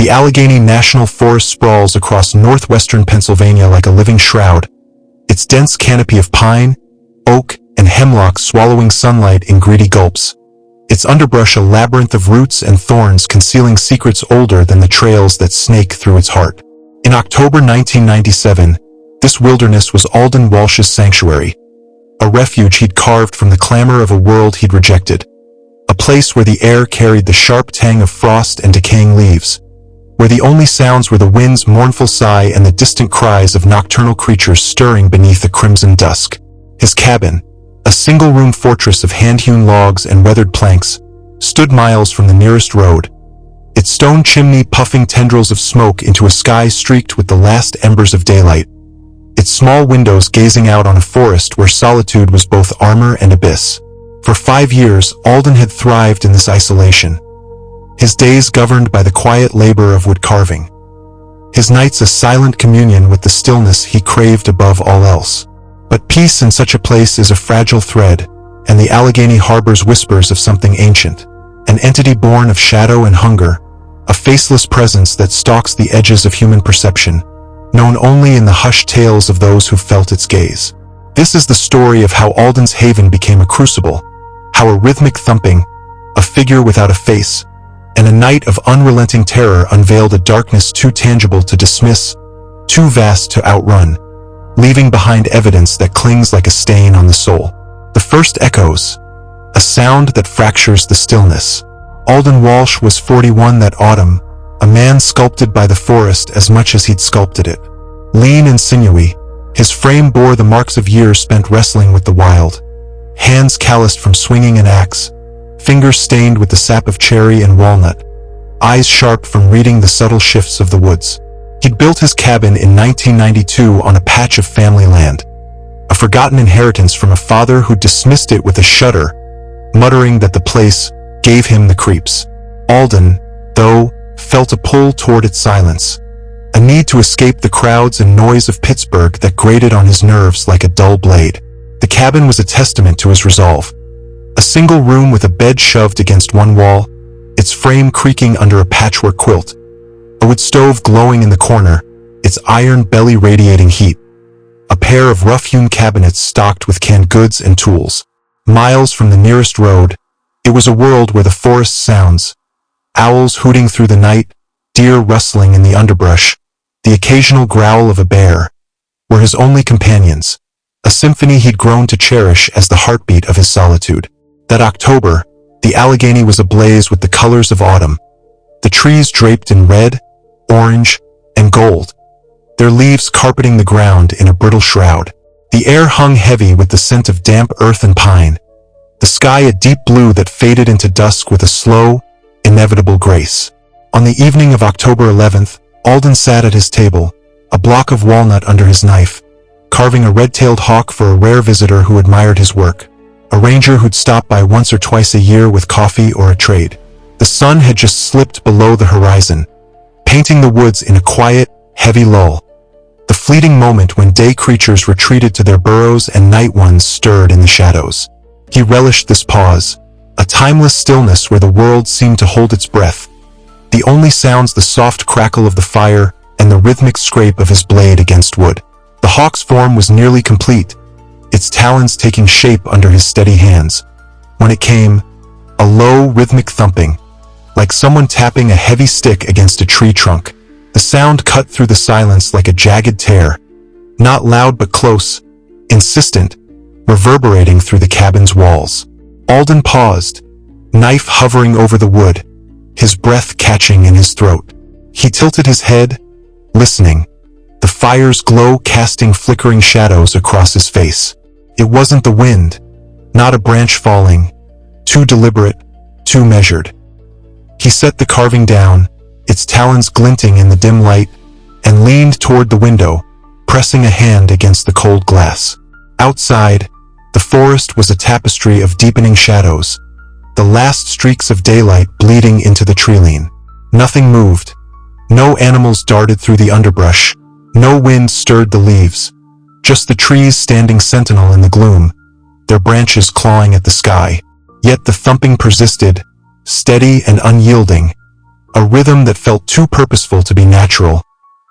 The Allegheny National Forest sprawls across northwestern Pennsylvania like a living shroud, its dense canopy of pine, oak, and hemlock swallowing sunlight in greedy gulps, its underbrush a labyrinth of roots and thorns concealing secrets older than the trails that snake through its heart. In October 1997, this wilderness was Alden Walsh's sanctuary, a refuge he'd carved from the clamor of a world he'd rejected, a place where the air carried the sharp tang of frost and decaying leaves, where the only sounds were the wind's mournful sigh and the distant cries of nocturnal creatures stirring beneath the crimson dusk. His cabin, a single-room fortress of hand-hewn logs and weathered planks, stood miles from the nearest road, its stone chimney puffing tendrils of smoke into a sky streaked with the last embers of daylight, its small windows gazing out on a forest where solitude was both armor and abyss. For 5 years, Alden had thrived in this isolation, his days governed by the quiet labor of wood carving, his nights a silent communion with the stillness he craved above all else. But peace in such a place is a fragile thread, and the Allegheny harbors whispers of something ancient, an entity born of shadow and hunger, a faceless presence that stalks the edges of human perception, known only in the hushed tales of those who felt its gaze. This is the story of how Alden's haven became a crucible, how a rhythmic thumping, a figure without a face, and a night of unrelenting terror unveiled a darkness too tangible to dismiss, too vast to outrun, leaving behind evidence that clings like a stain on the soul. The first echoes, a sound that fractures the stillness. Alden Walsh was 41 that autumn, a man sculpted by the forest as much as he'd sculpted it. Lean and sinewy, his frame bore the marks of years spent wrestling with the wild, hands calloused from swinging an axe, fingers stained with the sap of cherry and walnut, eyes sharp from reading the subtle shifts of the woods. He'd built his cabin in 1992 on a patch of family land, a forgotten inheritance from a father who dismissed it with a shudder, muttering that the place gave him the creeps. Alden, though, felt a pull toward its silence, a need to escape the crowds and noise of Pittsburgh that grated on his nerves like a dull blade. The cabin was a testament to his resolve. A single room with a bed shoved against one wall, its frame creaking under a patchwork quilt, a wood stove glowing in the corner, its iron belly radiating heat, a pair of rough-hewn cabinets stocked with canned goods and tools. Miles from the nearest road, it was a world where the forest sounds, owls hooting through the night, deer rustling in the underbrush, the occasional growl of a bear, were his only companions, a symphony he'd grown to cherish as the heartbeat of his solitude. That October, the Allegheny was ablaze with the colors of autumn, the trees draped in red, orange, and gold, their leaves carpeting the ground in a brittle shroud. The air hung heavy with the scent of damp earth and pine, the sky a deep blue that faded into dusk with a slow, inevitable grace. On the evening of October 11th, Alden sat at his table, a block of walnut under his knife, carving a red-tailed hawk for a rare visitor who admired his work, a ranger who'd stop by once or twice a year with coffee or a trade. The sun had just slipped below the horizon, painting the woods in a quiet, heavy lull, the fleeting moment when day creatures retreated to their burrows and night ones stirred in the shadows. He relished this pause, a timeless stillness where the world seemed to hold its breath, the only sounds the soft crackle of the fire and the rhythmic scrape of his blade against wood. The hawk's form was nearly complete, its talons taking shape under his steady hands. When it came, a low, rhythmic thumping, like someone tapping a heavy stick against a tree trunk. The sound cut through the silence like a jagged tear, not loud but close, insistent, reverberating through the cabin's walls. Alden paused, knife hovering over the wood, his breath catching in his throat. He tilted his head, listening, the fire's glow casting flickering shadows across his face. It wasn't the wind, not a branch falling, too deliberate, too measured. He set the carving down, its talons glinting in the dim light, and leaned toward the window, pressing a hand against the cold glass. Outside, the forest was a tapestry of deepening shadows, the last streaks of daylight bleeding into the treeline. Nothing moved. No animals darted through the underbrush. No wind stirred the leaves. Just the trees standing sentinel in the gloom, their branches clawing at the sky. Yet the thumping persisted, steady and unyielding, a rhythm that felt too purposeful to be natural,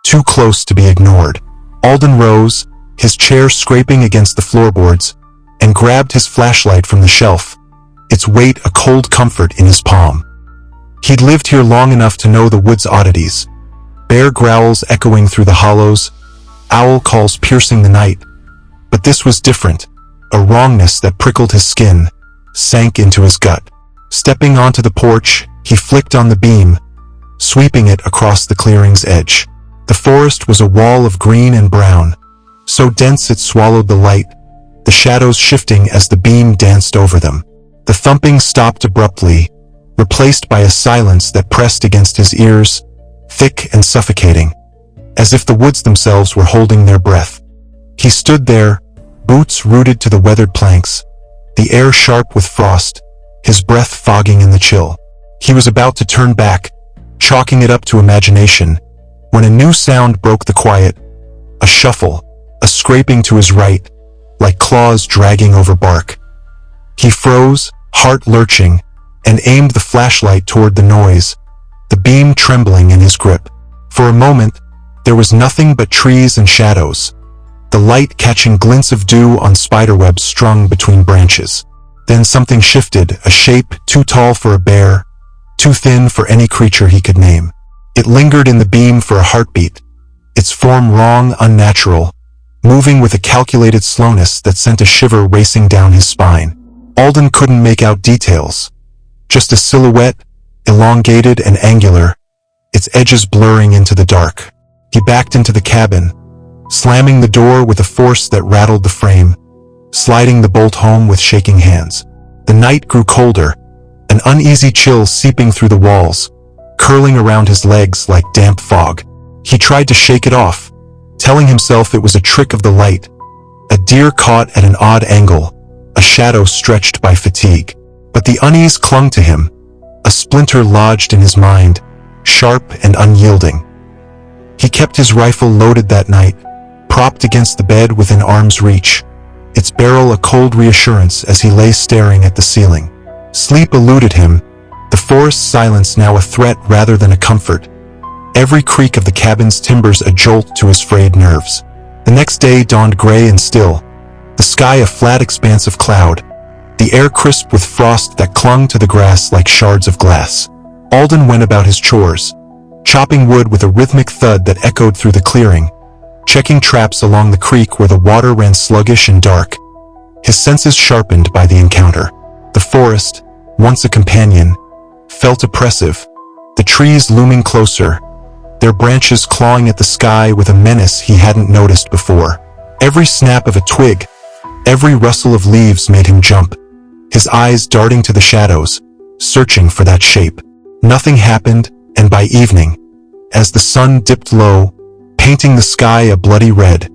too close to be ignored. Alden rose, his chair scraping against the floorboards, and grabbed his flashlight from the shelf, its weight a cold comfort in his palm. He'd lived here long enough to know the wood's oddities. Bear growls echoing through the hollows, owl calls piercing the night. But this was different. A wrongness that prickled his skin, sank into his gut. Stepping onto the porch, he flicked on the beam, sweeping it across the clearing's edge. The forest was a wall of green and brown, so dense it swallowed the light, the shadows shifting as the beam danced over them. The thumping stopped abruptly, replaced by a silence that pressed against his ears, thick and suffocating, as if the woods themselves were holding their breath. He stood there, boots rooted to the weathered planks, the air sharp with frost, his breath fogging in the chill. He was about to turn back, chalking it up to imagination, when a new sound broke the quiet, a shuffle, a scraping to his right, like claws dragging over bark. He froze, heart lurching, and aimed the flashlight toward the noise, the beam trembling in his grip. For a moment, there was nothing but trees and shadows, the light catching glints of dew on spiderwebs strung between branches. Then something shifted, a shape too tall for a bear, too thin for any creature he could name. It lingered in the beam for a heartbeat, its form wrong, unnatural, moving with a calculated slowness that sent a shiver racing down his spine. Alden couldn't make out details, just a silhouette, elongated and angular, its edges blurring into the dark. He backed into the cabin, slamming the door with a force that rattled the frame, sliding the bolt home with shaking hands. The night grew colder, an uneasy chill seeping through the walls, curling around his legs like damp fog. He tried to shake it off, telling himself it was a trick of the light, a deer caught at an odd angle, a shadow stretched by fatigue. But the unease clung to him, a splinter lodged in his mind, sharp and unyielding. He kept his rifle loaded that night, propped against the bed within arm's reach, its barrel a cold reassurance as he lay staring at the ceiling. Sleep eluded him, the forest's silence now a threat rather than a comfort, every creak of the cabin's timbers a jolt to his frayed nerves. The next day dawned gray and still, the sky a flat expanse of cloud, the air crisp with frost that clung to the grass like shards of glass. Alden went about his chores, chopping wood with a rhythmic thud that echoed through the clearing, checking traps along the creek where the water ran sluggish and dark, his senses sharpened by the encounter. The forest, once a companion, felt oppressive, the trees looming closer, their branches clawing at the sky with a menace he hadn't noticed before. Every snap of a twig, every rustle of leaves made him jump, his eyes darting to the shadows, searching for that shape. Nothing happened, and by evening, as the sun dipped low, painting the sky a bloody red,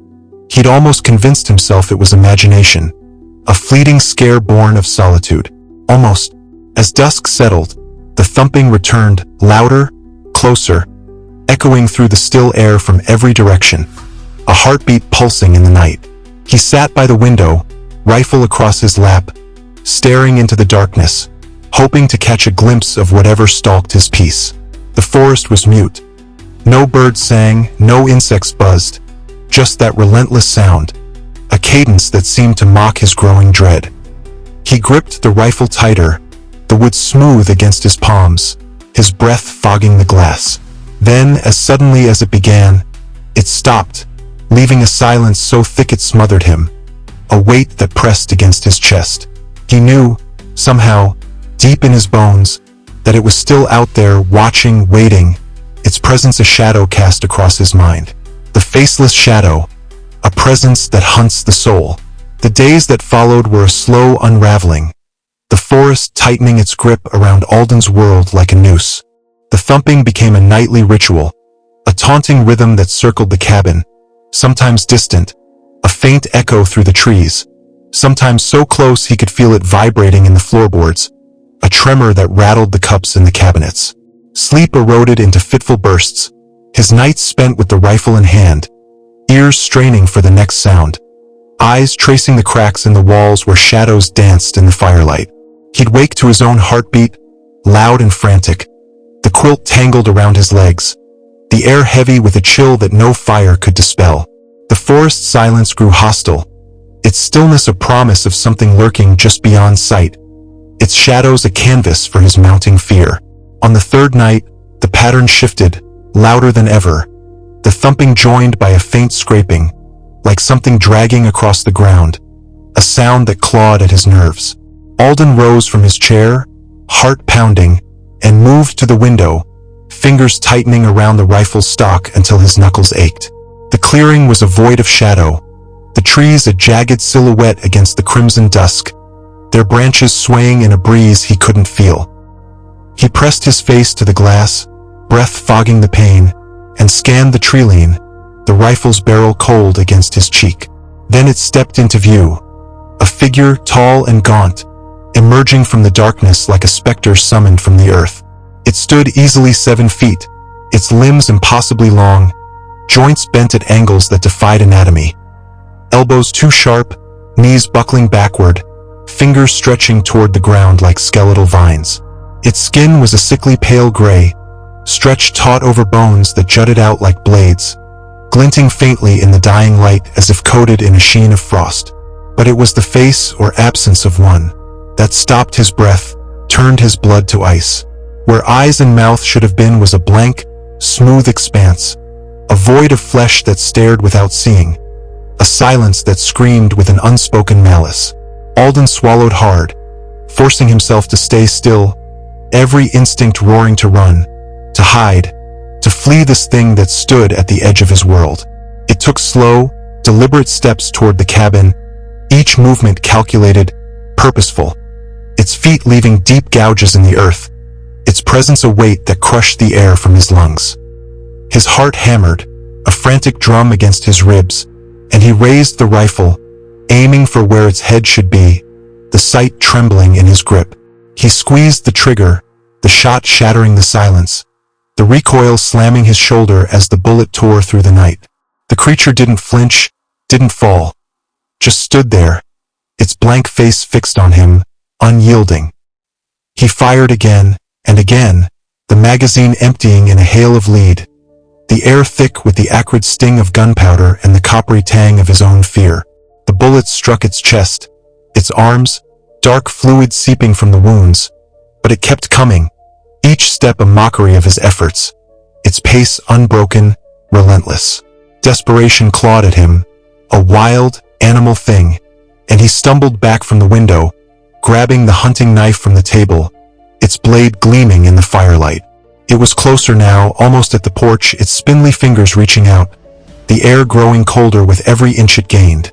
he'd almost convinced himself it was imagination, a fleeting scare born of solitude. Almost. As dusk settled, the thumping returned, louder, closer, echoing through the still air from every direction, a heartbeat pulsing in the night. He sat by the window, rifle across his lap, staring into the darkness, hoping to catch a glimpse of whatever stalked his peace. The forest was mute. No birds sang, no insects buzzed, just that relentless sound, a cadence that seemed to mock his growing dread. He gripped the rifle tighter, the wood smooth against his palms, his breath fogging the glass. Then, as suddenly as it began, it stopped, leaving a silence so thick it smothered him, a weight that pressed against his chest. He knew, somehow, deep in his bones, that it was still out there, watching, waiting, its presence a shadow cast across his mind. The faceless shadow, a presence that hunts the soul. The days that followed were a slow unraveling, the forest tightening its grip around Alden's world like a noose. The thumping became a nightly ritual, a taunting rhythm that circled the cabin, sometimes distant, a faint echo through the trees, sometimes so close he could feel it vibrating in the floorboards, a tremor that rattled the cups in the cabinets. Sleep eroded into fitful bursts, his nights spent with the rifle in hand, ears straining for the next sound, eyes tracing the cracks in the walls where shadows danced in the firelight. He'd wake to his own heartbeat, loud and frantic, the quilt tangled around his legs, the air heavy with a chill that no fire could dispel. The forest silence grew hostile, its stillness a promise of something lurking just beyond sight, its shadows a canvas for his mounting fear. On the third night, the pattern shifted, louder than ever, the thumping joined by a faint scraping, like something dragging across the ground, a sound that clawed at his nerves. Alden rose from his chair, heart pounding, and moved to the window, fingers tightening around the rifle's stock until his knuckles ached. The clearing was a void of shadow, the trees a jagged silhouette against the crimson dusk, their branches swaying in a breeze he couldn't feel. He pressed his face to the glass, breath fogging the pain, and scanned the treeline, the rifle's barrel cold against his cheek. Then it stepped into view, a figure tall and gaunt, emerging from the darkness like a specter summoned from the earth. It stood easily 7 feet, its limbs impossibly long, joints bent at angles that defied anatomy. Elbows too sharp, knees buckling backward, fingers stretching toward the ground like skeletal vines. Its skin was a sickly pale gray, stretched taut over bones that jutted out like blades, glinting faintly in the dying light as if coated in a sheen of frost. But it was the face or absence of one that stopped his breath, turned his blood to ice. Where eyes and mouth should have been was a blank, smooth expanse, a void of flesh that stared without seeing, a silence that screamed with an unspoken malice. Alden swallowed hard, forcing himself to stay still, every instinct roaring to run, to hide, to flee this thing that stood at the edge of his world. It took slow, deliberate steps toward the cabin, each movement calculated, purposeful, its feet leaving deep gouges in the earth, its presence a weight that crushed the air from his lungs. His heart hammered, a frantic drum against his ribs, and he raised the rifle, aiming for where its head should be, the sight trembling in his grip. He squeezed the trigger, the shot shattering the silence, the recoil slamming his shoulder as the bullet tore through the night. The creature didn't flinch, didn't fall, just stood there, its blank face fixed on him, unyielding. He fired again, and again, the magazine emptying in a hail of lead, the air thick with the acrid sting of gunpowder and the coppery tang of his own fear. The bullets struck its chest, its arms, dark fluid seeping from the wounds, but it kept coming, each step a mockery of his efforts, its pace unbroken, relentless. Desperation clawed at him, a wild, animal thing, and he stumbled back from the window, grabbing the hunting knife from the table, its blade gleaming in the firelight. It was closer now, almost at the porch, its spindly fingers reaching out, the air growing colder with every inch it gained.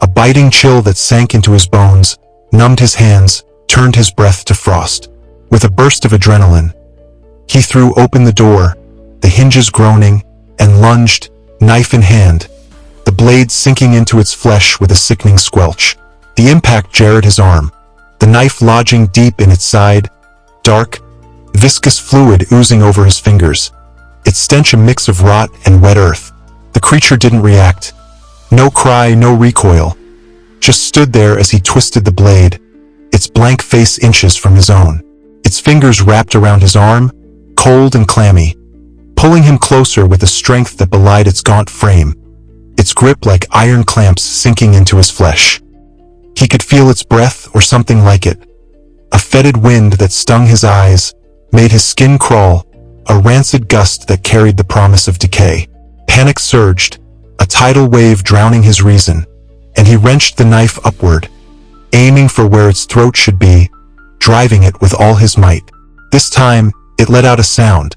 A biting chill that sank into his bones, numbed his hands, turned his breath to frost. With a burst of adrenaline, he threw open the door, the hinges groaning, and lunged, knife in hand, the blade sinking into its flesh with a sickening squelch. The impact jarred his arm, the knife lodging deep in its side, dark, viscous fluid oozing over his fingers, its stench a mix of rot and wet earth. The creature didn't react. No cry, no recoil. Just stood there as he twisted the blade, its blank face inches from his own. Its fingers wrapped around his arm, cold and clammy, pulling him closer with a strength that belied its gaunt frame, its grip like iron clamps sinking into his flesh. He could feel its breath or something like it, a fetid wind that stung his eyes, made his skin crawl, a rancid gust that carried the promise of decay. Panic surged, a tidal wave drowning his reason, and he wrenched the knife upward, aiming for where its throat should be, driving it with all his might. This time, it let out a sound,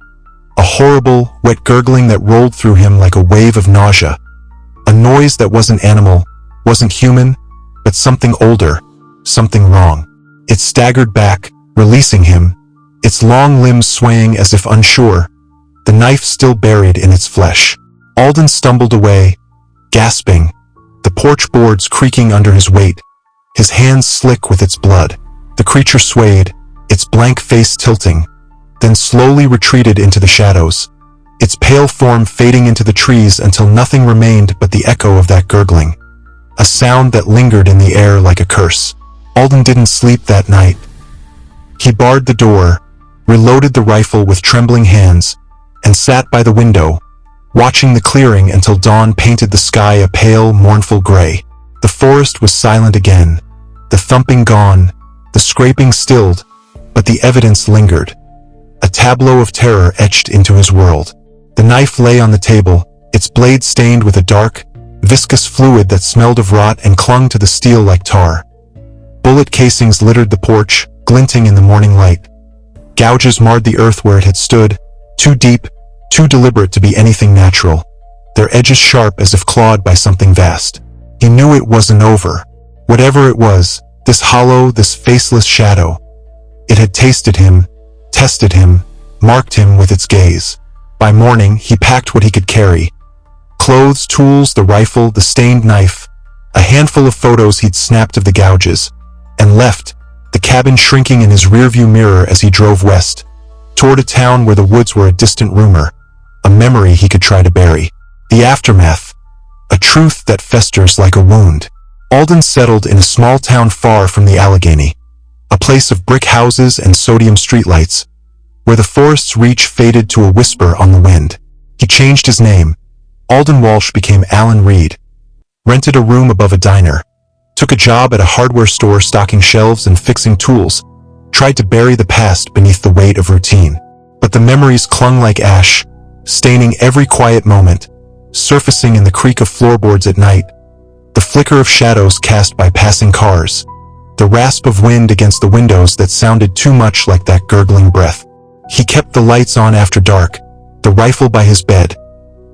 a horrible, wet gurgling that rolled through him like a wave of nausea, a noise that wasn't animal, wasn't human, but something older, something wrong. It staggered back, releasing him, its long limbs swaying as if unsure, the knife still buried in its flesh. Alden stumbled away, gasping, the porch boards creaking under his weight, his hands slick with its blood. The creature swayed, its blank face tilting, then slowly retreated into the shadows, its pale form fading into the trees until nothing remained but the echo of that gurgling, a sound that lingered in the air like a curse. Alden didn't sleep that night. He barred the door, reloaded the rifle with trembling hands, and sat by the window, watching the clearing until dawn painted the sky a pale, mournful gray. The forest was silent again, the thumping gone, the scraping stilled, but the evidence lingered. A tableau of terror etched into his world. The knife lay on the table, its blade stained with a dark, viscous fluid that smelled of rot and clung to the steel like tar. Bullet casings littered the porch, glinting in the morning light. Gouges marred the earth where it had stood, too deep, too deliberate to be anything natural, their edges sharp as if clawed by something vast. He knew it wasn't over. Whatever it was, this hollow, this faceless shadow, it had tasted him, tested him, marked him with its gaze. By morning, he packed what he could carry. Clothes, tools, the rifle, the stained knife, a handful of photos he'd snapped of the gouges, and left, the cabin shrinking in his rearview mirror as he drove west, toward a town where the woods were a distant rumor, a memory he could try to bury. The aftermath, a truth that festers like a wound. Alden settled in a small town far from the Allegheny, a place of brick houses and sodium streetlights, where the forest's reach faded to a whisper on the wind. He changed his name. Alden Walsh became Alan Reed, rented a room above a diner, took a job at a hardware store stocking shelves and fixing tools, tried to bury the past beneath the weight of routine. But the memories clung like ash, staining every quiet moment, surfacing in the creak of floorboards at night, the flicker of shadows cast by passing cars, the rasp of wind against the windows that sounded too much like that gurgling breath. He kept the lights on after dark, the rifle by his bed,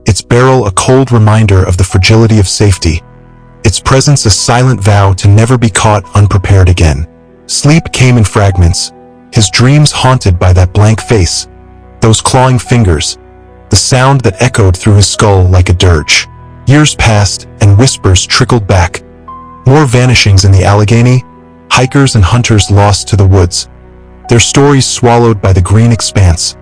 its barrel a cold reminder of the fragility of safety, its presence a silent vow to never be caught unprepared again. Sleep came in fragments, his dreams haunted by that blank face, those clawing fingers, the sound that echoed through his skull like a dirge. Years passed, and whispers trickled back. More vanishings in the Allegheny, hikers and hunters lost to the woods, their stories swallowed by the green expanse,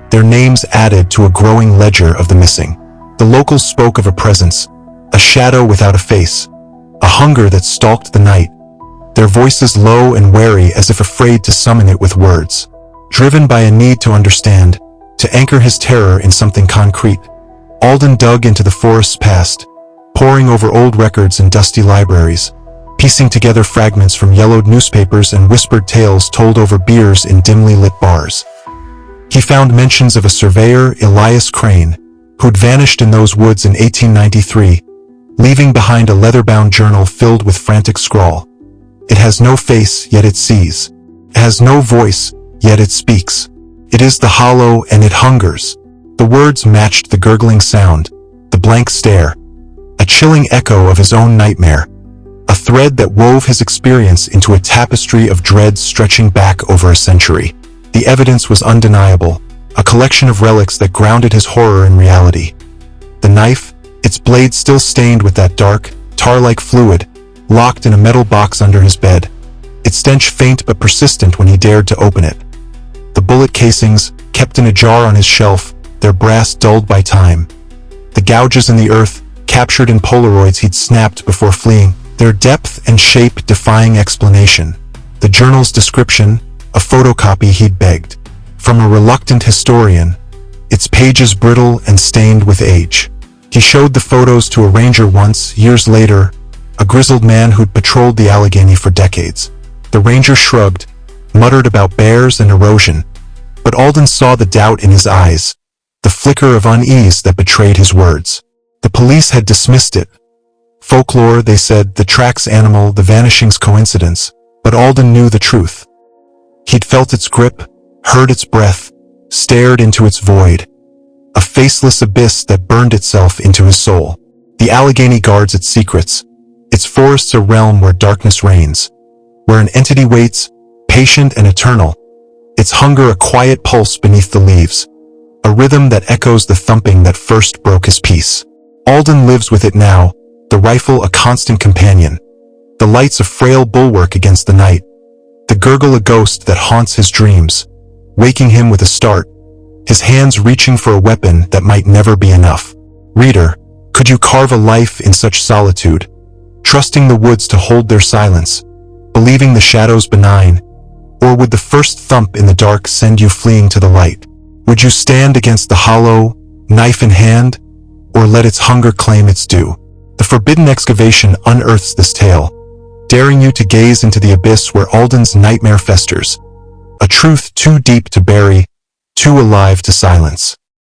their names added to a growing ledger of the missing. The locals spoke of a presence, a shadow without a face, a hunger that stalked the night, their voices low and wary as if afraid to summon it with words. Driven by a need to understand, to anchor his terror in something concrete, Alden dug into the forest's past, poring over old records and dusty libraries, piecing together fragments from yellowed newspapers and whispered tales told over beers in dimly lit bars. He found mentions of a surveyor, Elias Crane, who'd vanished in those woods in 1893, leaving behind a leather-bound journal filled with frantic scrawl. It has no face, yet it sees. It has no voice, yet it speaks. It is the hollow, and it hungers. The words matched the gurgling sound, the blank stare, a chilling echo of his own nightmare, a thread that wove his experience into a tapestry of dread stretching back over a century. The evidence was undeniable, a collection of relics that grounded his horror in reality. The knife, its blade still stained with that dark, tar-like fluid, locked in a metal box under his bed, its stench faint but persistent when he dared to open it. The bullet casings, kept in a jar on his shelf, their brass dulled by time. The gouges in the earth, captured in Polaroids he'd snapped before fleeing, their depth and shape defying explanation. The journal's description, a photocopy he'd begged from a reluctant historian, its pages brittle and stained with age. He showed the photos to a ranger once, years later, a grizzled man who'd patrolled the Allegheny for decades. The ranger shrugged, muttered about bears and erosion, but Alden saw the doubt in his eyes, the flicker of unease that betrayed his words. The police had dismissed it. Folklore, they said, the track's animal, the vanishing's coincidence, but Alden knew the truth. He'd felt its grip, heard its breath, stared into its void, a faceless abyss that burned itself into his soul. The Allegheny guards its secrets, its forests a realm where darkness reigns, where an entity waits, patient and eternal, its hunger a quiet pulse beneath the leaves, a rhythm that echoes the thumping that first broke his peace. Alden lives with it now, the rifle a constant companion, the lights a frail bulwark against the night, the gurgle a ghost that haunts his dreams, waking him with a start, his hands reaching for a weapon that might never be enough. Reader, could you carve a life in such solitude, trusting the woods to hold their silence, believing the shadows benign, Or would the first thump in the dark send you fleeing to the light? Would you stand against the hollow, knife in hand, or let its hunger claim its due? The forbidden excavation unearths this tale, daring you to gaze into the abyss where Alden's nightmare festers. A truth too deep to bury, too alive to silence.